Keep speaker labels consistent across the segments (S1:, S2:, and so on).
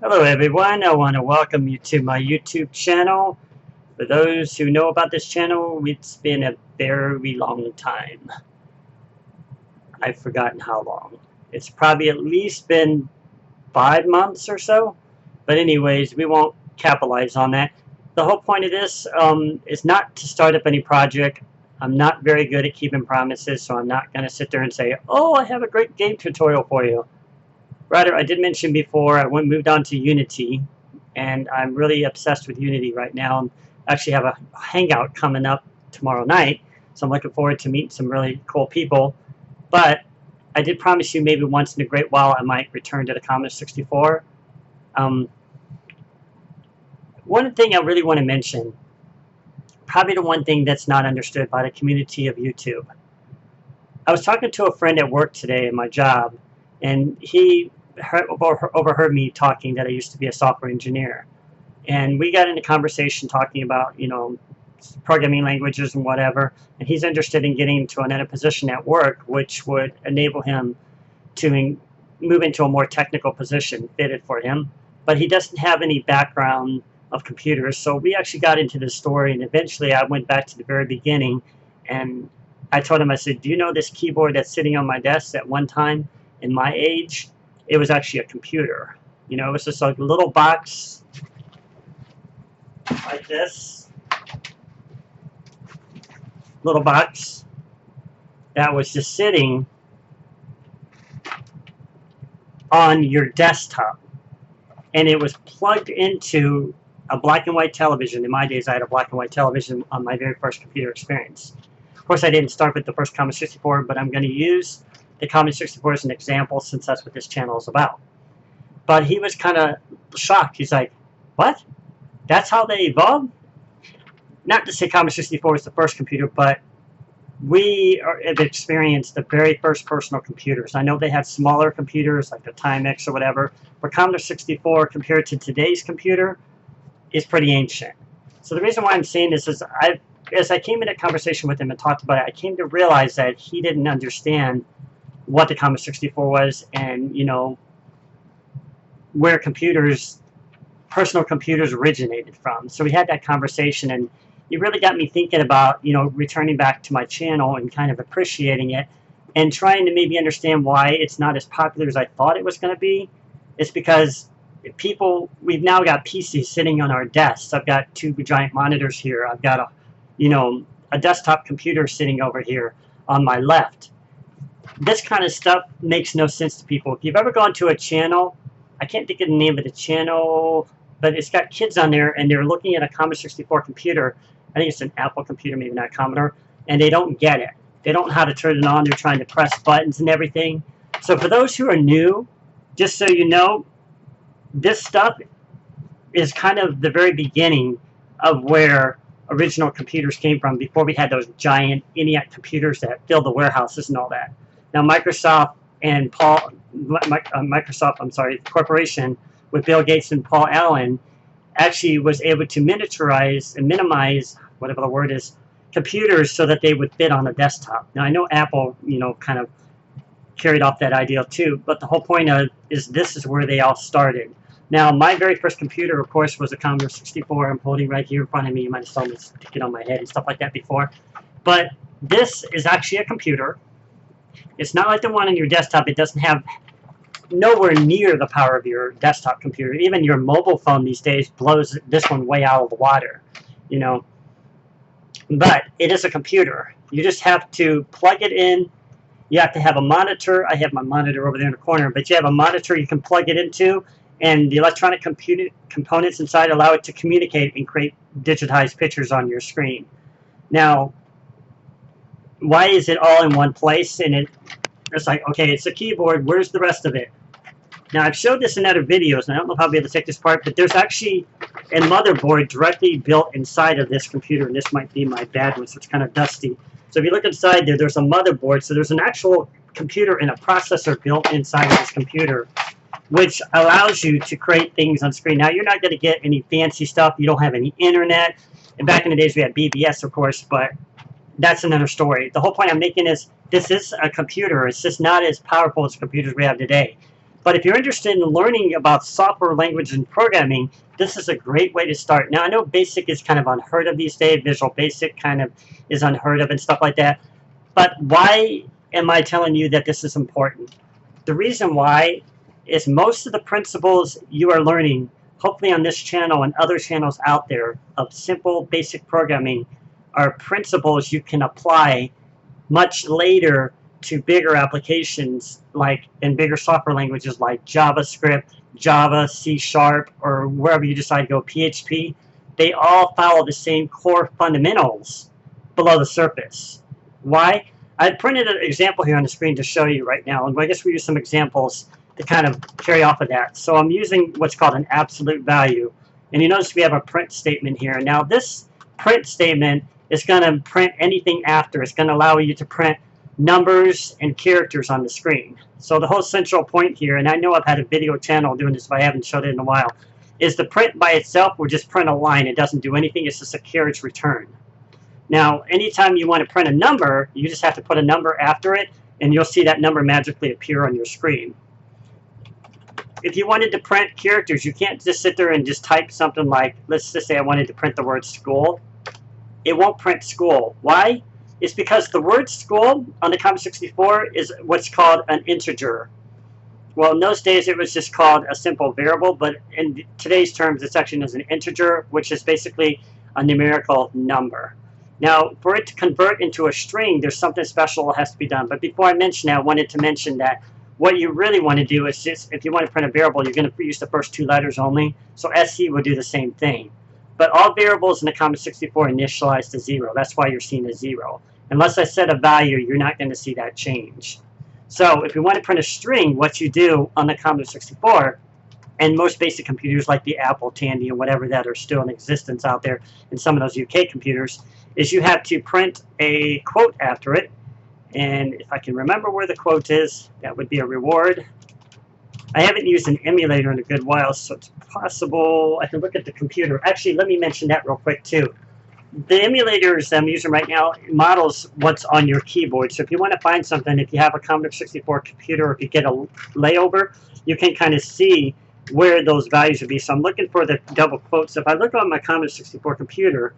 S1: Hello everyone, I want to welcome you to my YouTube channel. For those who know about this channel, it's been a very long time. I've forgotten how long. It's probably at least been 5 months or so. But anyways, we won't capitalize on that. The whole point of this is not to start up any project. I'm not very good at keeping promises, so I'm not going to sit there and say, oh, I have a great game tutorial for you. Rather, I did mention before, I moved on to Unity, and I'm really obsessed with Unity right now. I actually have a hangout coming up tomorrow night, so I'm looking forward to meeting some really cool people. But I did promise you maybe once in a great while I might return to the Commodore 64. One thing I really want to mention, probably the one thing that's not understood by the community of YouTube. I was talking to a friend at work today in my job, and he overheard me talking that I used to be a software engineer. And we got into conversation talking about, programming languages and whatever. And he's interested in getting into another position at work, which would enable him to move into a more technical position fitted for him. But he doesn't have any background of computers. So we actually got into this story, and eventually I went back to the very beginning. And I told him, I said, do you know this keyboard that's sitting on my desk at one time in my age? It was actually a computer. It was just like a little box like this. Little box that was just sitting on your desktop. And it was plugged into a black and white television. In my days, I had a black and white television on my very first computer experience. Of course, I didn't start with the first Commodore 64, but I'm going to use the Commodore 64 as an example since that's what this channel is about. But he was kind of shocked. He's like, what? That's how they evolved? Not to say Commodore 64 was the first computer, but we have experienced the very first personal computers. I know they had smaller computers like the Timex or whatever, but Commodore 64 compared to today's computer is pretty ancient. So the reason why I'm saying this is as I came into conversation with him and talked about it, I came to realize that he didn't understand what the Commodore 64 was and, where personal computers originated from. So we had that conversation, and it really got me thinking about, returning back to my channel and kind of appreciating it and trying to maybe understand why it's not as popular as I thought it was going to be. It's because we've now got PCs sitting on our desks. I've got 2 giant monitors here. I've got a desktop computer sitting over here on my left. This kind of stuff makes no sense to people. If you've ever gone to a channel, I can't think of the name of the channel, but it's got kids on there, and they're looking at a Commodore 64 computer. I think it's an Apple computer, maybe not Commodore, and they don't get it. They don't know how to turn it on. They're trying to press buttons and everything. So for those who are new, just so you know, this stuff is kind of the very beginning of where original computers came from before we had those giant ENIAC computers that filled the warehouses and all that. Now Microsoft, the corporation with Bill Gates and Paul Allen actually was able to miniaturize and minimize, whatever the word is, computers so that they would fit on a desktop. Now I know Apple, kind of carried off that idea too, but the whole point is this is where they all started. Now, my very first computer, of course, was a Commodore 64. I'm holding right here in front of me. You might have saw me stick it on my head and stuff like that before. But this is actually a computer. It's not like the one on your desktop. It doesn't have nowhere near the power of your desktop computer. Even your mobile phone these days blows this one way out of the water, But it is a computer. You just have to plug it in. You have to have a monitor. I have my monitor over there in the corner, but you have a monitor you can plug it into. And the electronic components inside allow it to communicate and create digitized pictures on your screen. Now, why is it all in one place? And it's like, okay, it's a keyboard. Where's the rest of it? Now, I've showed this in other videos, and I don't know if I'll be able to take this part, but there's actually a motherboard directly built inside of this computer. And this might be my bad one, so it's kind of dusty. So if you look inside there, there's a motherboard. So there's an actual computer and a processor built inside of this computer, which allows you to create things on screen. Now, you're not going to get any fancy stuff. You don't have any internet. And back in the days, we had BBS, of course, but that's another story. The whole point I'm making is this is a computer. It's just not as powerful as computers we have today. But if you're interested in learning about software language and programming, this is a great way to start. Now, I know BASIC is kind of unheard of these days. Visual Basic kind of is unheard of and stuff like that. But why am I telling you that this is important? The reason why is most of the principles you are learning, hopefully on this channel and other channels out there, of simple basic programming are principles you can apply much later to bigger applications, like in bigger software languages like JavaScript, Java, C#, or wherever you decide to go, PHP. They all follow the same core fundamentals below the surface. Why? I printed an example here on the screen to show you right now, and I guess we use some examples to kind of carry off of that. So I'm using what's called an absolute value, and you notice we have a print statement here. Now this print statement is going to print anything after. It's going to allow you to print numbers and characters on the screen. So the whole central point here, and I know I've had a video channel doing this, but I haven't showed it in a while, is the print by itself will just print a line. It doesn't do anything. It's just a carriage return. Now, anytime you want to print a number, you just have to put a number after it, and you'll see that number magically appear on your screen. If you wanted to print characters, you can't just sit there and just type something like, let's just say I wanted to print the word school. It won't print school. Why? It's because the word school on the Commodore 64 is what's called an integer. Well, in those days it was just called a simple variable, but in today's terms it's actually known as an integer, which is basically a numerical number. Now, for it to convert into a string, there's something special that has to be done. But before I mention that, I wanted to mention that what you really want to do is just, if you want to print a variable, you're going to use the first two letters only. So ASCII will do the same thing. But all variables in the Commodore 64 initialize to 0. That's why you're seeing a 0. Unless I set a value, you're not going to see that change. So if you want to print a string, what you do on the Commodore 64, and most basic computers like the Apple, Tandy, and whatever that are still in existence out there, and some of those UK computers, is you have to print a quote after it. And if I can remember where the quote is, that would be a reward. I haven't used an emulator in a good while, so it's possible I can look at the computer. Actually, let me mention that real quick too. The emulators I'm using right now models what's on your keyboard. So if you want to find something, if you have a Commodore 64 computer, or if you get a layover, you can kind of see where those values would be. So I'm looking for the double quotes. If I look on my Commodore 64 computer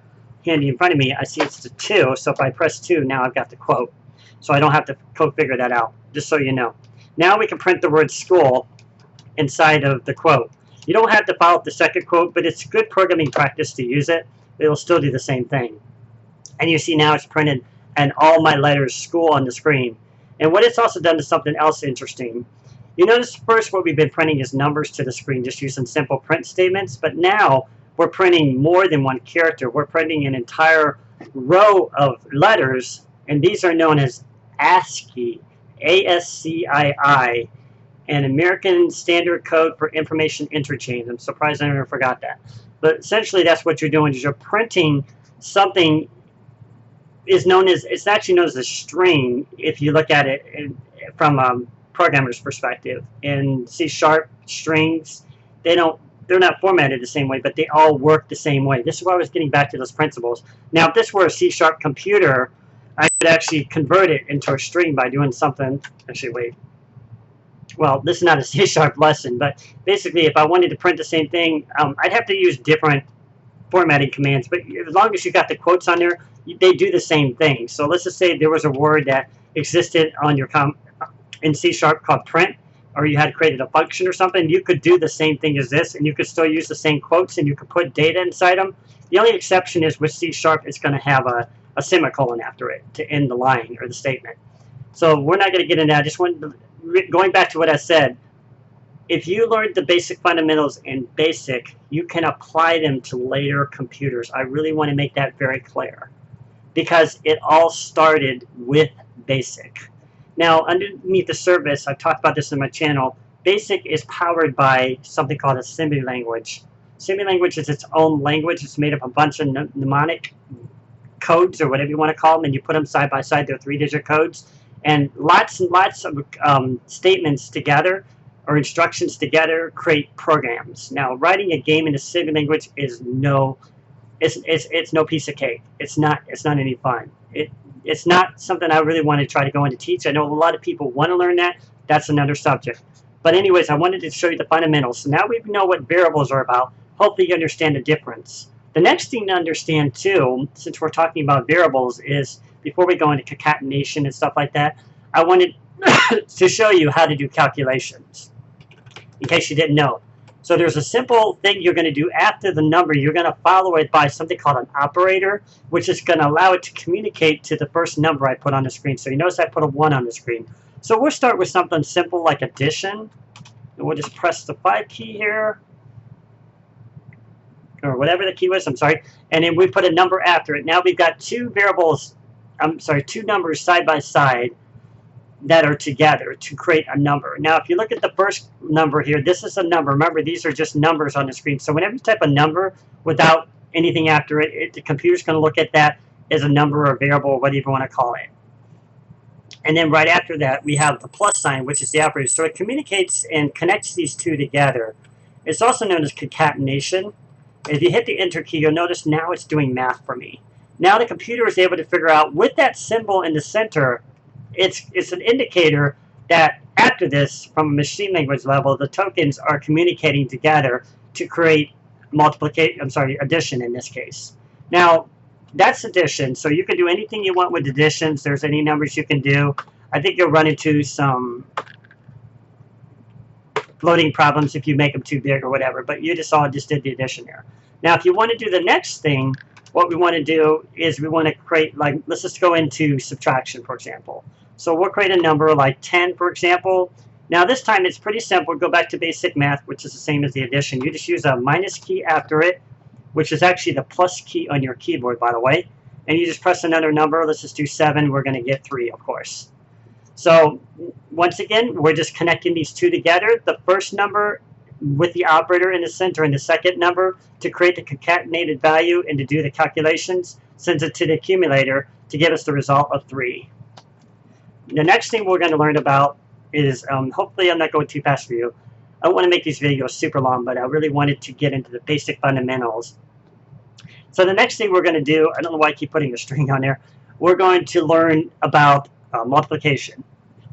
S1: handy in front of me, I see it's the 2. So if I press 2, now I've got the quote. So I don't have to figure that out, just so you know. Now we can print the word school inside of the quote. You don't have to follow up the second quote, but it's good programming practice to use it. It'll still do the same thing. And you see now it's printed and all my letters school on the screen. And what it's also done is something else interesting. You notice first what we've been printing is numbers to the screen, just using simple print statements. But now we're printing more than one character. We're printing an entire row of letters, and these are known as ASCII, ASCII, an American Standard Code for Information Interchange. I'm surprised I never forgot that. But essentially that's what you're doing, is you're printing something is known as, it's actually known as a string if you look at it from a programmer's perspective. In C# strings, they're not formatted the same way, but they all work the same way. This is why I was getting back to those principles. Now, if this were a C# computer, I could actually convert it into a string by doing something. Actually, wait. Well, this is not a C# lesson, but basically if I wanted to print the same thing, I'd have to use different formatting commands. But as long as you got the quotes on there, they do the same thing. So let's just say there was a word that existed on your in C# called print, or you had created a function or something. You could do the same thing as this, and you could still use the same quotes, and you could put data inside them. The only exception is with C#, it's going to have a semicolon after it to end the line or the statement. So we're not going to get into that. I just wanted to, going back to what I said, if you learned the basic fundamentals in BASIC, you can apply them to later computers. I really want to make that very clear, because it all started with BASIC. Now, underneath the surface, I've talked about this in my channel, BASIC is powered by something called assembly language. Assembly language is its own language. It's made up of a bunch of mnemonic codes, or whatever you want to call them, and you put them side by side. They're 3-digit codes. And lots of statements together, or instructions together, create programs. Now, writing a game in assembly language is it's no piece of cake. It's not any fun. It's not something I really want to try to go into teach. I know a lot of people want to learn that. That's another subject. But anyways, I wanted to show you the fundamentals. So now we know what variables are about. Hopefully you understand the difference. The next thing to understand too, since we're talking about variables, is before we go into concatenation and stuff like that, I wanted to show you how to do calculations, in case you didn't know. So there's a simple thing you're going to do after the number. You're going to follow it by something called an operator, which is going to allow it to communicate to the first number I put on the screen. So you notice I put a 1 on the screen. So we'll start with something simple like addition. And we'll just press the 5 key here, or whatever the key was, I'm sorry. And then we put a number after it. Now we've got two numbers side by side that are together to create a number. Now, if you look at the first number here, this is a number. Remember, these are just numbers on the screen. So whenever you type a number without anything after it, the computer's going to look at that as a number or variable, or whatever you want to call it. And then right after that, we have the plus sign, which is the operator. So it communicates and connects these two together. It's also known as concatenation. If you hit the enter key, you'll notice now it's doing math for me. Now the computer is able to figure out, with that symbol in the center, it's an indicator that after this, from a machine language level, the tokens are communicating together to create addition in this case. Now, that's addition, so you can do anything you want with additions. There's any numbers you can do. I think you'll run into some floating problems if you make them too big or whatever, but you just did the addition there. Now, if you want to do the next thing, what we want to do is we want to create, like, let's just go into subtraction, for example. So we'll create a number like 10, for example. Now this time it's pretty simple. Go back to basic math, which is the same as the addition. You just use a minus key after it, which is actually the plus key on your keyboard, by the way. And you just press another number. Let's just do 7. We're going to get 3, of course. So once again, we're just connecting these two together. The first number with the operator in the center and the second number to create the concatenated value and to do the calculations, sends it to the accumulator to give us the result of 3. The next thing we're going to learn about is, hopefully I'm not going too fast for you. I don't want to make these videos super long, but I really wanted to get into the basic fundamentals. So the next thing we're going to do, I don't know why I keep putting a string on there, we're going to learn about multiplication.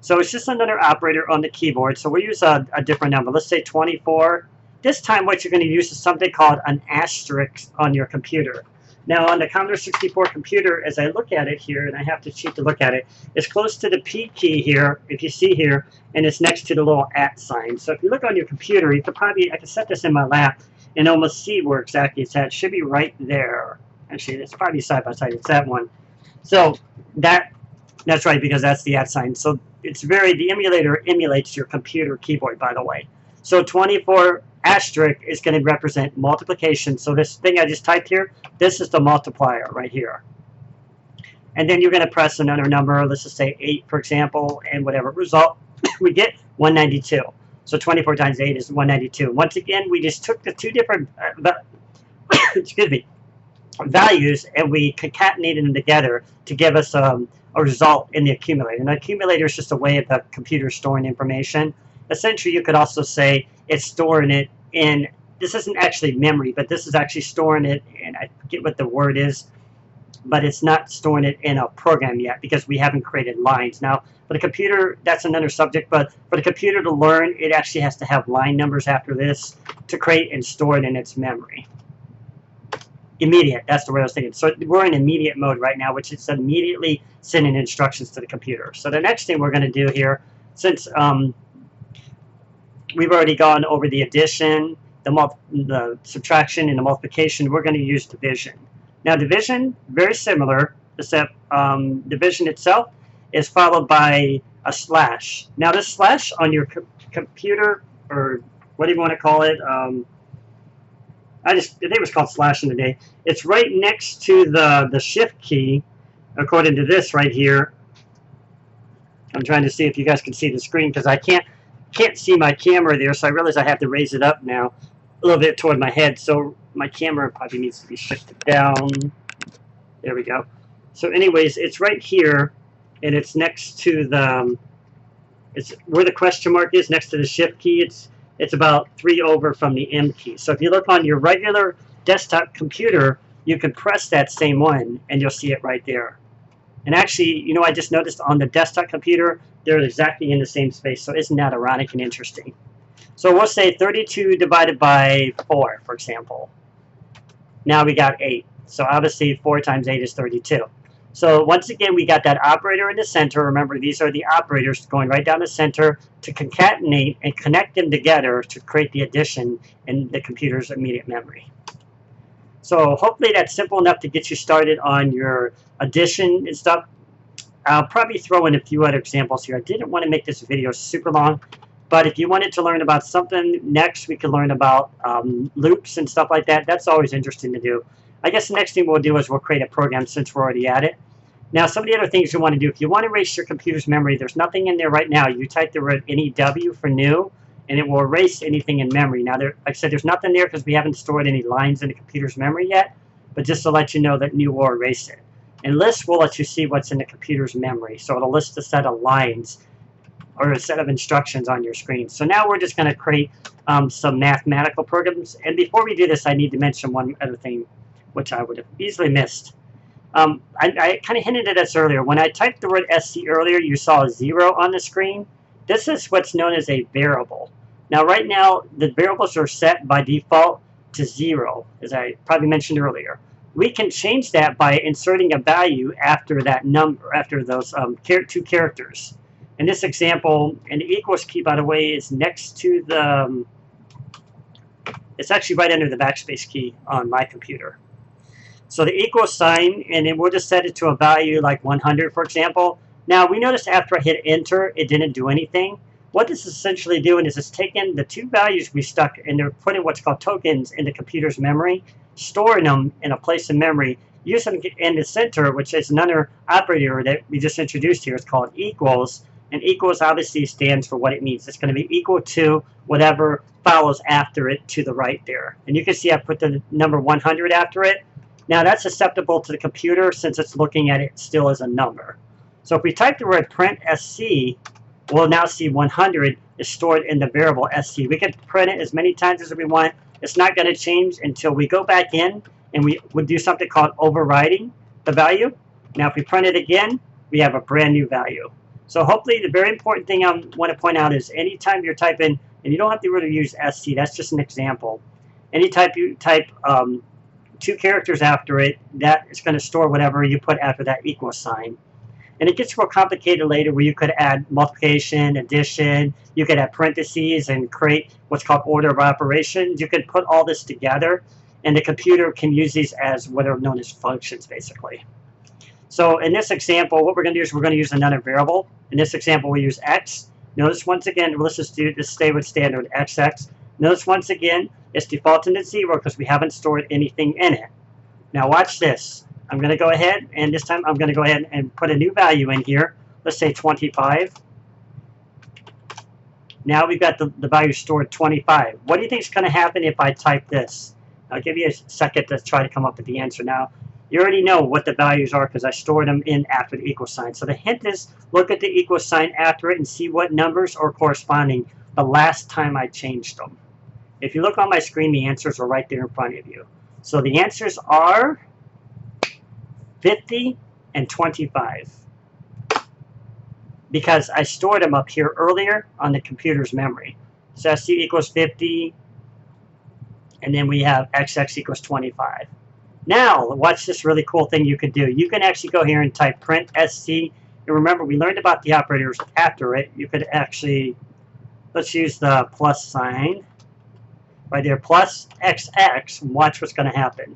S1: So it's just another operator on the keyboard. So we'll use a different number. Let's say 24. This time what you're going to use is something called an asterisk on your computer. Now on the Commodore 64 computer, as I look at it here, and I have to cheat to look at it, it's close to the P key here, if you see here, and it's next to the little @ sign. So if you look on your computer, you could probably, I can set this in my lap and almost see where exactly it's at. It should be right there. Actually, it's probably side by side. It's that one. So that's right, because that's the @ sign. So the emulator emulates your computer keyboard, by the way. So 24 asterisk is going to represent multiplication. So this thing I just typed here, this is the multiplier right here. And then you're going to press another number, let's just say 8, for example, and whatever result we get, 192. So 24 times 8 is 192. Once again, we just took the two different excuse me, values and we concatenated them together to give us a result in the accumulator. And the accumulator is just a way of the computer storing information. Essentially, you could also say it's storing it in, this isn't actually memory, but this is actually storing it, and I forget what the word is, but it's not storing it in a program yet because we haven't created lines. Now, for the computer, that's another subject, but for the computer to learn, it actually has to have line numbers after this to create and store it in its memory. Immediate, that's the word I was thinking. So we're in immediate mode right now, which is immediately sending instructions to the computer. So the next thing we're going to do here, since we've already gone over the addition, the subtraction, and the multiplication, we're going to use division. Now division, very similar, except division itself is followed by a slash. Now this slash on your computer, or what do you want to call it? I think it was called slash in the day. It's right next to the shift key, according to this right here. I'm trying to see if you guys can see the screen because I can't see my camera there, so I realize I have to raise it up now a little bit toward my head. So my camera probably needs to be shifted down. There we go. So anyways, it's right here, and it's next to it's where the question mark is, next to the shift key. It's about 3 over from the M key. So if you look on your regular desktop computer, you can press that same one, and you'll see it right there. And actually, you know, I just noticed on the desktop computer, they're exactly in the same space. So isn't that ironic and interesting? So we'll say 32 divided by 4, for example. Now we got 8. So obviously 4 times 8 is 32. So once again, we got that operator in the center. Remember, these are the operators going right down the center to concatenate and connect them together to create the addition in the computer's immediate memory. So hopefully that's simple enough to get you started on your addition and stuff. I'll probably throw in a few other examples here. I didn't want to make this video super long, but if you wanted to learn about something next, we could learn about loops and stuff like that. That's always interesting to do. I guess the next thing we'll do is we'll create a program since we're already at it. Now, some of the other things you want to do, if you want to erase your computer's memory, there's nothing in there right now. You type the word NEW for new, and it will erase anything in memory. Now, like I said, there's nothing there because we haven't stored any lines in the computer's memory yet, but just to let you know that new will erase it. And list will let you see what's in the computer's memory. So it'll list a set of lines or a set of instructions on your screen. So now we're just going to create some mathematical programs. And before we do this, I need to mention one other thing, which I would have easily missed. I kind of hinted at this earlier. When I typed the word SC earlier, you saw a 0 on the screen. This is what's known as a variable. Now, right now, the variables are set by default to 0, as I probably mentioned earlier. We can change that by inserting a value after that number, after those 2 characters. In this example, and the equals key, by the way, is next to the, it's actually right under the backspace key on my computer. So the equal sign, and then we'll just set it to a value like 100, for example. Now, we noticed after I hit enter, it didn't do anything. What this is essentially doing is it's taking the 2 values we stuck and they're putting what's called tokens in the computer's memory, storing them in a place in memory, using them in the center, which is another operator that we just introduced here. It's called equals, and equals obviously stands for what it means. It's going to be equal to whatever follows after it to the right there. And you can see I put the number 100 after it. Now that's acceptable to the computer since it's looking at it still as a number. So if we type the word print SC, we'll now see 100 is stored in the variable SC. We can print it as many times as we want. It's not going to change until we go back in and we would do something called overriding the value. Now if we print it again, we have a brand new value. So hopefully the very important thing I want to point out is anytime you're typing, and you don't have to really use SC, that's just an example. Anytime you type 2 characters after it, that is going to store whatever you put after that equal sign. And it gets more complicated later where you could add multiplication, addition, you could add parentheses and create what's called order of operations. You could put all this together and the computer can use these as what are known as functions basically. So in this example, what we're going to do is we're going to use another variable. In this example, we use x. Notice once again, let's just stay with standard xx. Notice once again, it's defaulting to 0 because we haven't stored anything in it. Now watch this. I'm going to go ahead, and this time I'm going to go ahead and put a new value in here. Let's say 25. Now we've got the value stored 25. What do you think is going to happen if I type this? I'll give you a second to try to come up with the answer now. You already know what the values are because I stored them in after the equal sign. So the hint is look at the equal sign after it and see what numbers are corresponding the last time I changed them. If you look on my screen, the answers are right there in front of you. So the answers are 50 and 25. Because I stored them up here earlier on the computer's memory. So SC equals 50, and then we have XX equals 25. Now, watch this really cool thing you could do. You can actually go here and type print SC. And remember, we learned about the operators after it. You could actually, let's use the plus sign. Right there, plus XX, and watch what's going to happen.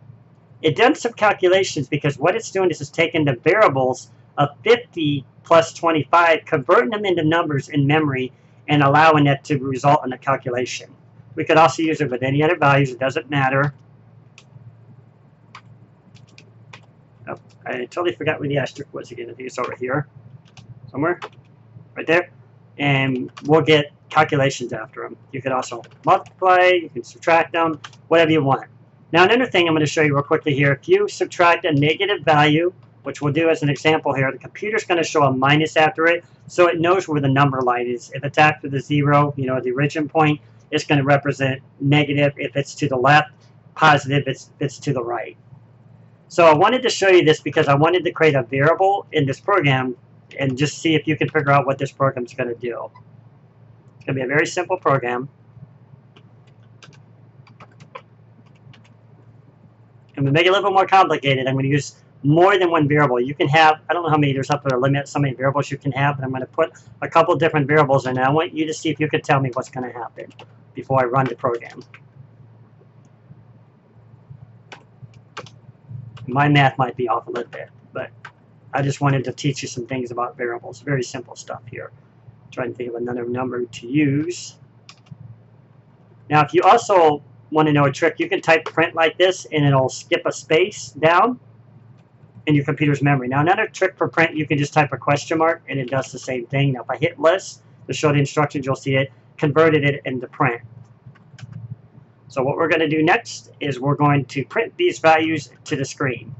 S1: It done some calculations because what it's doing is it's taking the variables of 50 plus 25, converting them into numbers in memory, and allowing that to result in a calculation. We could also use it with any other values. It doesn't matter. Oh, I totally forgot where the asterisk was again. I think it's over here somewhere. Right there. And we'll get calculations after them. You could also multiply, you can subtract them, whatever you want. Now another thing I'm going to show you real quickly here, if you subtract a negative value, which we'll do as an example here, the computer's going to show a minus after it, so it knows where the number line is. If it's after the 0, you know, the origin point, it's going to represent negative. If it's to the left, positive, it's to the right. So I wanted to show you this because I wanted to create a variable in this program and just see if you can figure out what this program is going to do. It's going to be a very simple program. And to make it a little bit more complicated, I'm going to use more than one variable. You can have, I don't know how many, there's up to a limit, so many variables you can have, but I'm going to put a couple different variables in, and I want you to see if you can tell me what's going to happen before I run the program. My math might be off a little bit, but I just wanted to teach you some things about variables. Very simple stuff here. Trying to think of another number to use. Now, if you also want to know a trick, you can type print like this, and it'll skip a space down in your computer's memory. Now, another trick for print, you can just type a question mark, and it does the same thing. Now, if I hit list to show the instructions, you'll see it converted it into print. So what we're going to do next is we're going to print these values to the screen.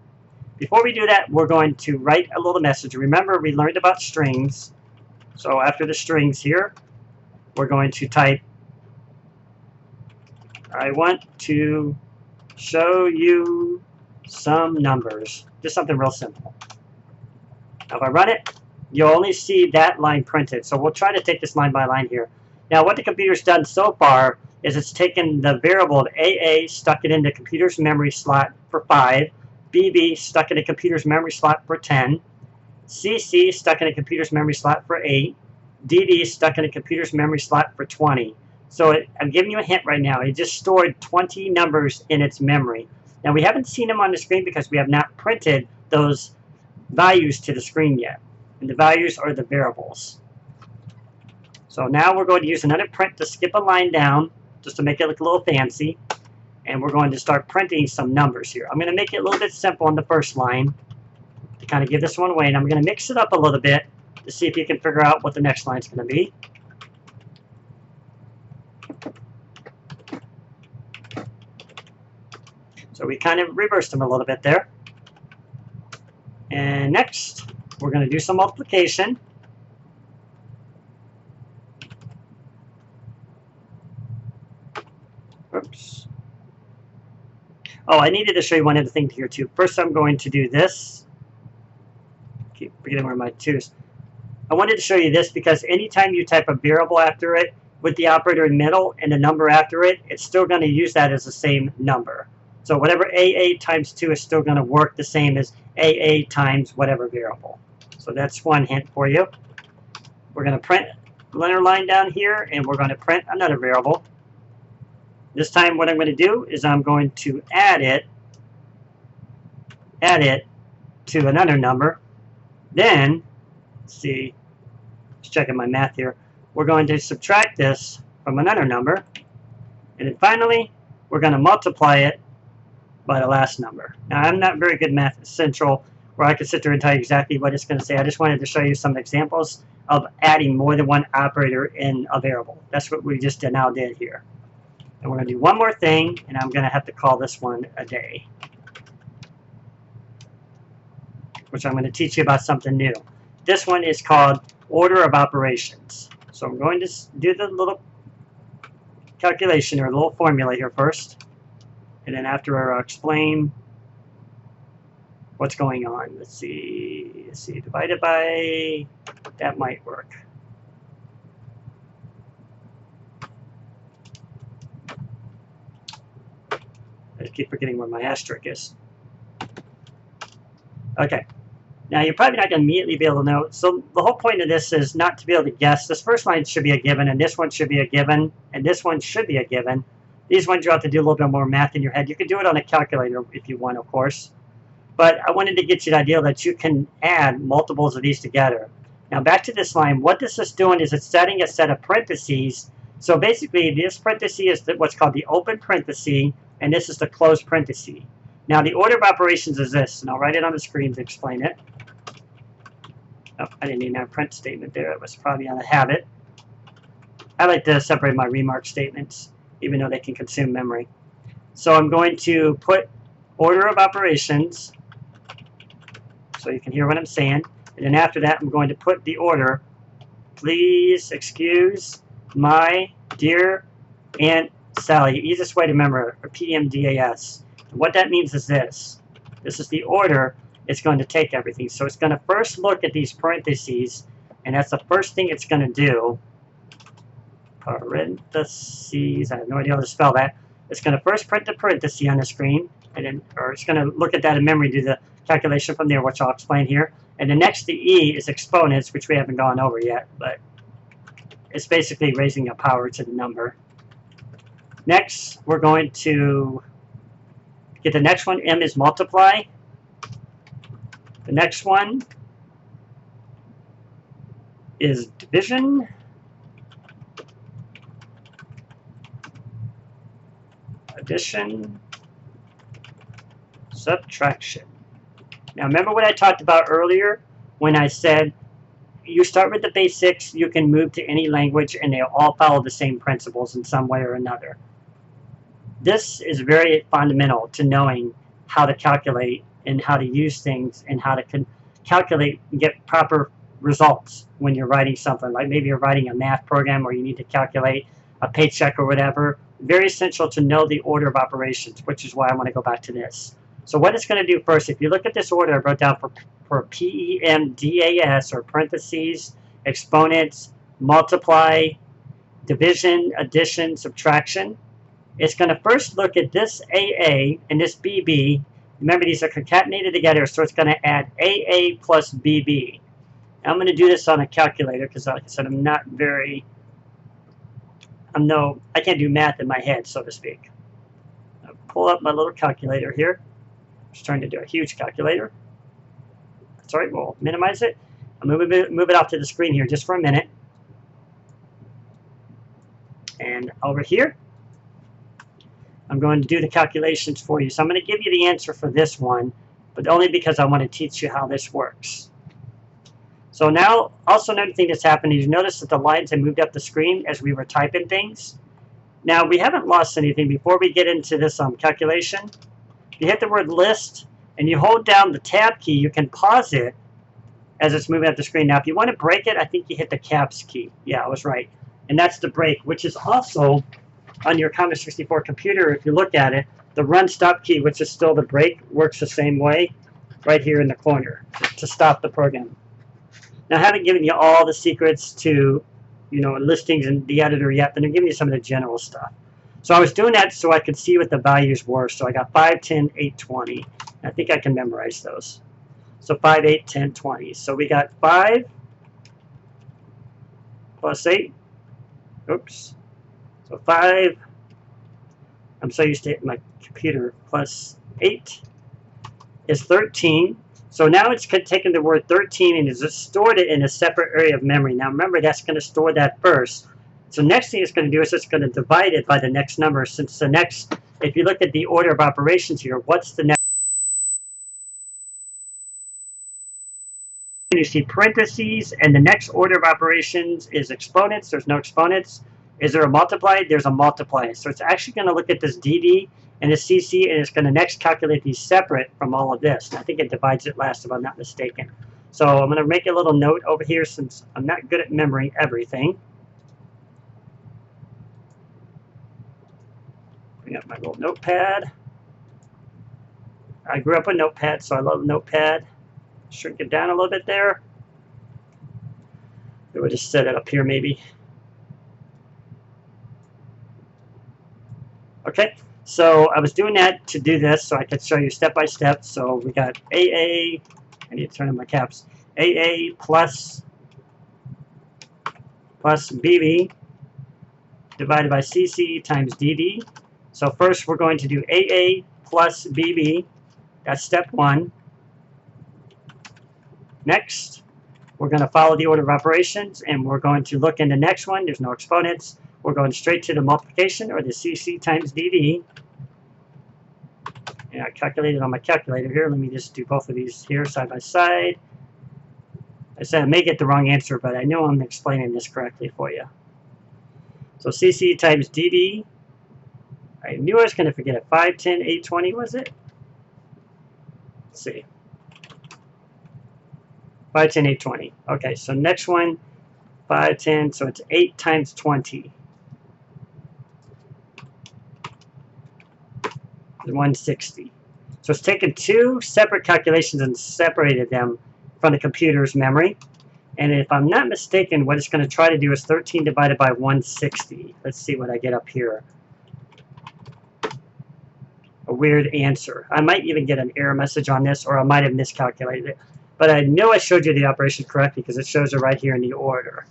S1: Before we do that, we're going to write a little message. Remember, we learned about strings. So after the strings here, we're going to type, I want to show you some numbers. Just something real simple. Now if I run it, you'll only see that line printed. So we'll try to take this line by line here. Now what the computer's done so far is it's taken the variable of AA, stuck it in the computer's memory slot for 5, BB stuck in the computer's memory slot for 10, CC stuck in the computer's memory slot for 8, DD stuck in the computer's memory slot for 20. So I'm giving you a hint right now. It just stored 20 numbers in its memory. Now we haven't seen them on the screen because we have not printed those values to the screen yet. And the values are the variables. So now we're going to use another print to skip a line down, just to make it look a little fancy. And we're going to start printing some numbers here. I'm going to make it a little bit simple on the first line to kind of give this one away. And I'm going to mix it up a little bit to see if you can figure out what the next line is going to be. So we kind of reversed them a little bit there. And next, we're going to do some multiplication. Oops. Oh, I needed to show you one other thing here too. First, I'm going to do this. Keep forgetting where my 2 is. I wanted to show you this because anytime you type a variable after it with the operator in the middle and the number after it, it's still going to use that as the same number. So whatever AA times 2 is still going to work the same as AA times whatever variable. So that's one hint for you. We're going to print another line down here, and we're going to print another variable. This time what I'm going to do is I'm going to add it to another number. Then, let's see, just checking my math here, we're going to subtract this from another number. And then finally, we're going to multiply it by the last number. Now, I'm not very good Math Central where I could sit there and tell you exactly what it's going to say. I just wanted to show you some examples of adding more than one operator in a variable. That's what we just now did here. And we're going to do one more thing, and I'm going to have to call this one a day, which I'm going to teach you about something new. This one is called order of operations. So I'm going to do the little calculation or a little formula here first, and then after I'll explain what's going on. Let's see, divided by, that might work. I just keep forgetting where my asterisk is. Okay. Now, you're probably not going to immediately be able to know. So the whole point of this is not to be able to guess. This first line should be a given, and this one should be a given, and this one should be a given. These ones you have to do a little bit more math in your head. You can do it on a calculator if you want, of course. But I wanted to get you the idea that you can add multiples of these together. Now, back to this line. What this is doing is it's setting a set of parentheses. So basically, this parenthesis is what's called the open parenthesis, and this is the closed parenthesis. Now, the order of operations is this, and I'll write it on the screen to explain it. Oh, I didn't even have a print statement there. It was probably on a habit. I like to separate my remark statements, even though they can consume memory. So I'm going to put order of operations, so you can hear what I'm saying. And then after that, I'm going to put the order. Please excuse my dear Aunt Sally. Easiest way to remember, or PMDAS. And what that means is this. this is the order it's going to take everything. So it's going to first look at these parentheses, and that's the first thing it's going to do. Parentheses, I have no idea how to spell that. It's going to first print the parenthesis on the screen, and then, or it's going to look at that in memory, do the calculation from there, which I'll explain here. And then next, the E is exponents, which we haven't gone over yet, but it's basically raising a power to the number. Next, we're going to get the next one. M is multiply. The next one is division. Addition. Subtraction. Now remember what I talked about earlier when I said you start with the basics, you can move to any language, and they all follow the same principles in some way or another. This is very fundamental to knowing how to calculate and how to use things and how to calculate and get proper results when you're writing something. Like maybe you're writing a math program or you need to calculate a paycheck or whatever. Very essential to know the order of operations, which is why I want to go back to this. So what it's going to do first, if you look at this order I wrote down for PEMDAS, or parentheses, exponents, multiply, division, addition, subtraction, it's going to first look at this AA and this BB. Remember, these are concatenated together, so it's going to add AA plus BB. Now, I'm going to do this on a calculator because, like I said, I can't do math in my head, so to speak. I'll pull up my little calculator here. I'm just trying to do a huge calculator. That's all right, we'll minimize it. I'm going to move it off to the screen here just for a minute. And over here, I'm going to do the calculations for you. So I'm going to give you the answer for this one, but only because I want to teach you how this works. So now, also another thing that's happened is you notice that the lines have moved up the screen as we were typing things. Now, we haven't lost anything. Before we get into this calculation, you hit the word list, and you hold down the tab key. You can pause it as it's moving up the screen. Now, if you want to break it, I think you hit the caps key. Yeah, I was right. And that's the break, which is also on your Commodore 64 computer. If you look at it, the run stop key, which is still the break, works the same way right here in the corner to stop the program. Now, I haven't given you all the secrets to, listings in the editor yet, but I'm giving you some of the general stuff. So I was doing that so I could see what the values were. So I got 5, 10, 8, 20. I think I can memorize those. So 5, 8, 10, 20. So we got 5 plus 8. Oops. So 5, I'm so used to hitting my computer, plus 8 is 13. So now it's taken the word 13 and has stored it in a separate area of memory. Now remember, that's going to store that first. So next thing it's going to do is it's going to divide it by the next number. Since the next, if you look at the order of operations here, what's the next? You see parentheses, and the next order of operations is exponents. There's no exponents. Is there a multiply? There's a multiply. So it's actually going to look at this DD and this CC, and it's going to next calculate these separate from all of this. And I think it divides it last, if I'm not mistaken. So I'm going to make a little note over here since I'm not good at remembering everything. Bring up my little notepad. I grew up with Notepad, so I love Notepad. Shrink it down a little bit there. We'll just set it up here maybe. Okay, so I was doing that to do this so I could show you step by step. So we got AA, I need to turn on my caps, AA plus BB divided by CC times DD. So first we're going to do AA plus BB. That's step 1. Next, we're going to follow the order of operations, and we're going to look in the next one. There's no exponents. We're going straight to the multiplication, or the CC times DD. And I calculated on my calculator here. Let me just do both of these here side by side. I said I may get the wrong answer, but I know I'm explaining this correctly for you. So CC times DD. I knew I was going to forget it. 5, 10, 8, 20, was it? Let's see. 5, 10, 8, 20. Okay, so next one, 5, 10, so it's 8 times 20. 160. So it's taken two separate calculations and separated them from the computer's memory. And if I'm not mistaken, what it's going to try to do is 13 divided by 160. Let's see what I get up here. A weird answer. I might even get an error message on this, or I might have miscalculated it. But I know I showed you the operation correctly because it shows it right here in the order.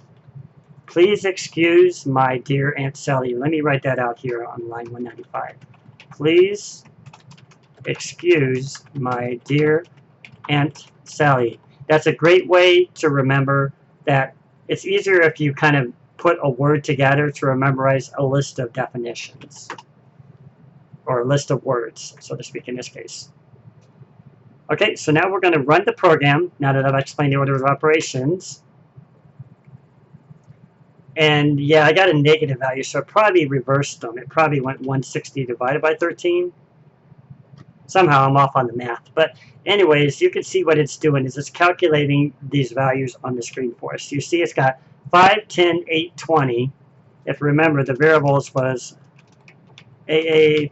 S1: Please excuse my dear Aunt Sally. Let me write that out here on line 195. Please excuse my dear Aunt Sally. That's a great way to remember that. It's easier if you kind of put a word together to memorize a list of definitions. Or a list of words, so to speak, in this case. Okay, so now we're going to run the program, now that I've explained the order of operations. And yeah, I got a negative value, so it probably reversed them. It probably went 160 divided by 13. Somehow I'm off on the math. But anyways, you can see what it's doing is it's calculating these values on the screen for us. You see it's got 5, 10, 8, 20. If you remember, the variables was AA,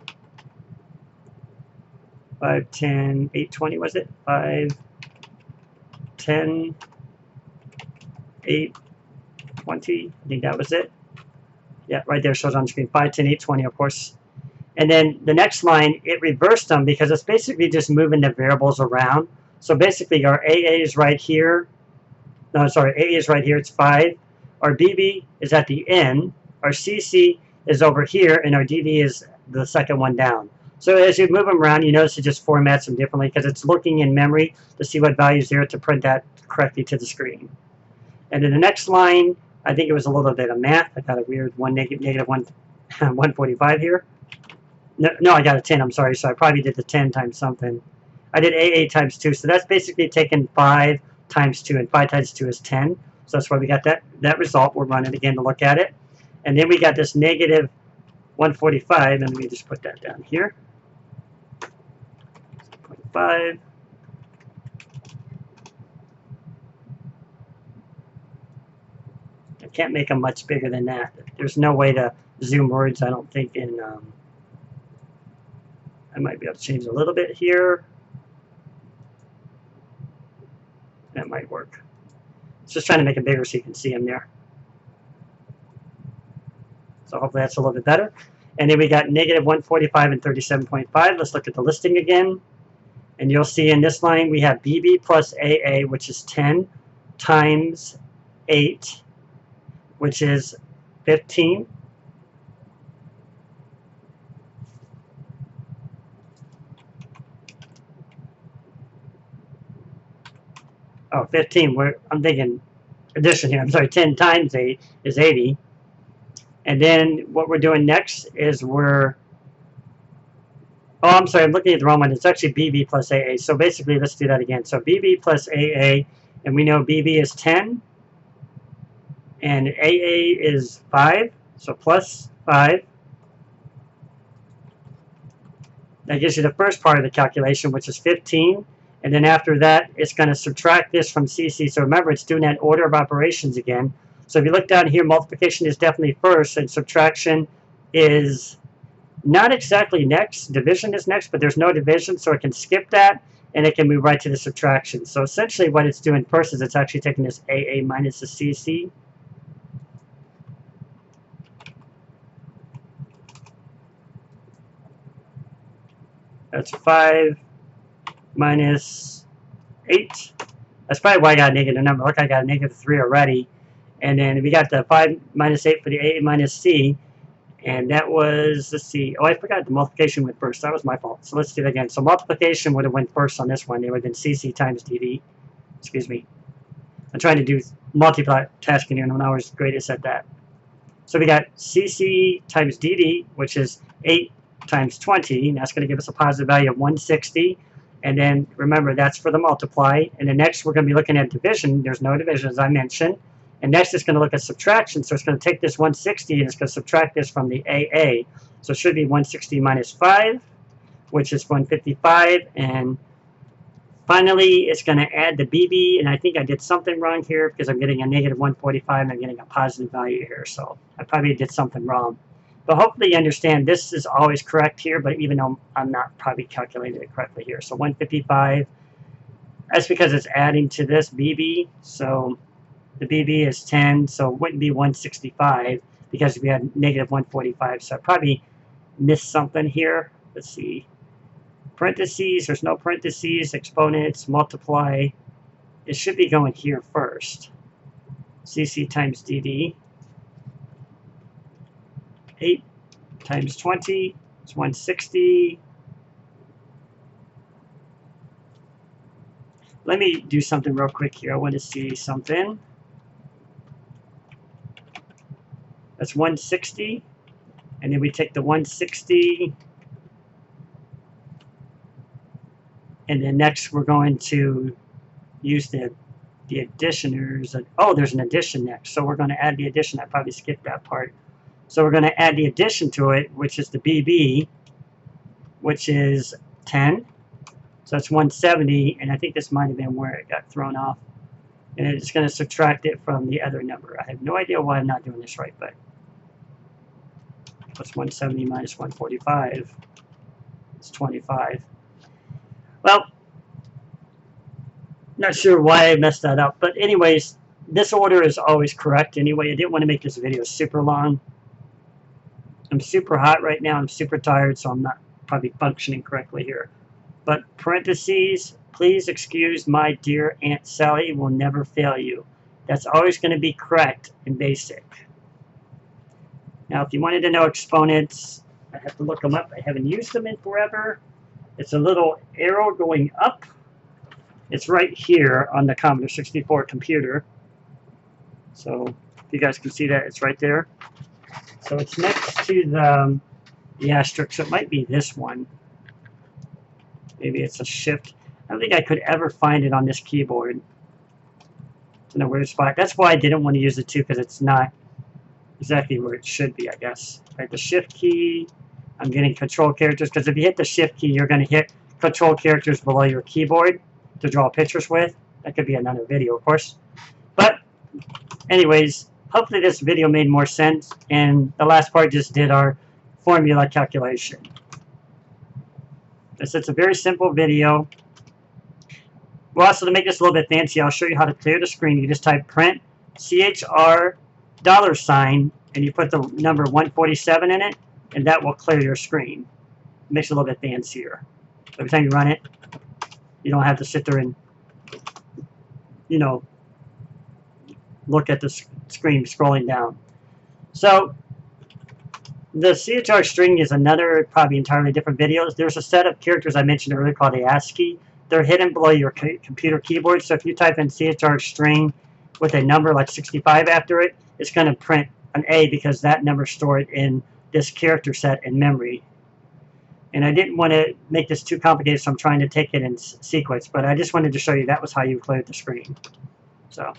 S1: 5, 10, 8, 20, was it? 5, 10, 8, 20. I think that was it. Yeah, right there shows on the screen. 5, 10, 8, 20, of course. And then the next line, it reversed them because it's basically just moving the variables around. So basically our AA is right here. No, sorry, AA is right here. It's 5. Our BB is at the end. Our CC is over here. And our DD is the second one down. So as you move them around, you notice it just formats them differently because it's looking in memory to see what value is there to print that correctly to the screen. And then the next line, I think it was a little bit of math. I got a weird negative 145 here. No, I got a 10. I'm sorry. So I probably did the 10 times something. I did AA times 2. So that's basically taking 5 times 2. And 5 times 2 is 10. So that's why we got that result. We'll run it again to look at it. And then we got this negative 145. And let me just put that down here. 0.5. I can't make them much bigger than that. There's no way to zoom words, I don't think, in... I might be able to change a little bit here. That might work. It's just trying to make it bigger so you can see them there. So hopefully that's a little bit better. And then we got negative 145 and 37.5. Let's look at the listing again. And you'll see in this line we have BB plus AA, which is 10, times 8, which is 15. Oh, 15. I'm thinking addition here. I'm sorry, 10 times 8 is 80. And then what we're doing next is oh, I'm sorry, I'm looking at the wrong one. It's actually BB plus AA. So basically, let's do that again. So BB plus AA, and we know BB is 10, and AA is 5, so plus 5. That gives you the first part of the calculation, which is 15. And then after that, it's going to subtract this from CC. So remember, it's doing that order of operations again. So if you look down here, multiplication is definitely first, and subtraction is not exactly next. Division is next, but there's no division, so it can skip that, and it can move right to the subtraction. So essentially what it's doing first is it's actually taking this AA minus the CC. That's 5 minus 8. That's probably why I got a negative number. Look, I got a negative 3 already. And then we got the 5 minus 8 for the A minus C. And that was, let's see. Oh, I forgot the multiplication went first. That was my fault. So let's do it again. So multiplication would have went first on this one. It would have been CC times DD. Excuse me. I'm trying to do multitasking here, and I'm not always greatest at that. So we got CC times DD, which is 8 times 20, and that's going to give us a positive value of 160. And then remember, that's for the multiply. And then next we're going to be looking at division. There's no division, as I mentioned. And next it's going to look at subtraction. So it's going to take this 160 and it's going to subtract this from the AA. So it should be 160 minus 5, which is 155. And finally, it's going to add the BB. And I think I did something wrong here because I'm getting a negative 145 and I'm getting a positive value here. So I probably did something wrong. But hopefully you understand this is always correct here, but even though I'm not probably calculating it correctly here. So 155, that's because it's adding to this BB. So the BB is 10, so it wouldn't be 165 because we had negative 145. So I probably missed something here. Let's see. Parentheses, there's no parentheses, exponents, multiply. It should be going here first. CC times DD. 8 times 20 is 160. Let me do something real quick here. I want to see something. That's 160. And then we take the 160. And then next we're going to use the additioners. Oh, there's an addition next. So we're going to add the addition. I probably skipped that part. So we're going to add the addition to it, which is the BB, which is 10. So that's 170, and I think this might have been where it got thrown off. And it's going to subtract it from the other number. I have no idea why I'm not doing this right, but what's 170 minus 145? It's 25. Well, not sure why I messed that up, but anyways, this order is always correct anyway. I didn't want to make this video super long. I'm super hot right now. I'm super tired, so I'm not probably functioning correctly here. But parentheses, please excuse my dear Aunt Sally will never fail you. That's always going to be correct in BASIC. Now, if you wanted to know exponents, I have to look them up. I haven't used them in forever. It's a little arrow going up. It's right here on the Commodore 64 computer. So if you guys can see that, it's right there. So it's next to the asterisk, so it might be this one. Maybe it's a shift. I don't think I could ever find it on this keyboard. It's in a weird spot. That's why I didn't want to use the 2, because it's not exactly where it should be, I guess. Right, the shift key, I'm getting control characters, because if you hit the shift key, you're going to hit control characters below your keyboard to draw pictures with. That could be another video, of course. But anyways, hopefully this video made more sense, and the last part just did our formula calculation. So it's a very simple video. Well, also to make this a little bit fancy, I'll show you how to clear the screen. You just type print CHR $, and you put the number 147 in it, and that will clear your screen. It makes it a little bit fancier. Every time you run it, you don't have to sit there and, you know, look at the screen scrolling down. So the CHR string is another probably entirely different video. There's a set of characters I mentioned earlier called the ASCII. They're hidden below your computer keyboard. So if you type in CHR string with a number like 65 after it, it's going to print an A because that number is stored in this character set in memory. And I didn't want to make this too complicated, so I'm trying to take it in sequence. But I just wanted to show you that was how you cleared the screen. So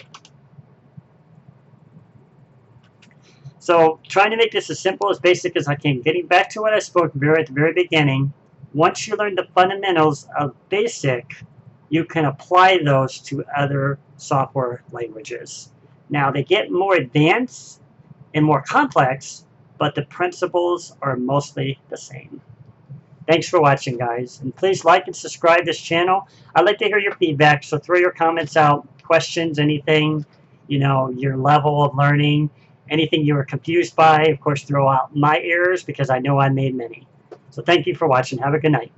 S1: trying to make this as simple as basic as I can. Getting back to what I spoke at the very beginning, once you learn the fundamentals of BASIC, you can apply those to other software languages. Now they get more advanced and more complex, but the principles are mostly the same. Thanks for watching, guys. And please like and subscribe this channel. I'd like to hear your feedback, so throw your comments out, questions, anything, you know, your level of learning. Anything you were confused by, of course, throw out my errors because I know I made many. So thank you for watching. Have a good night.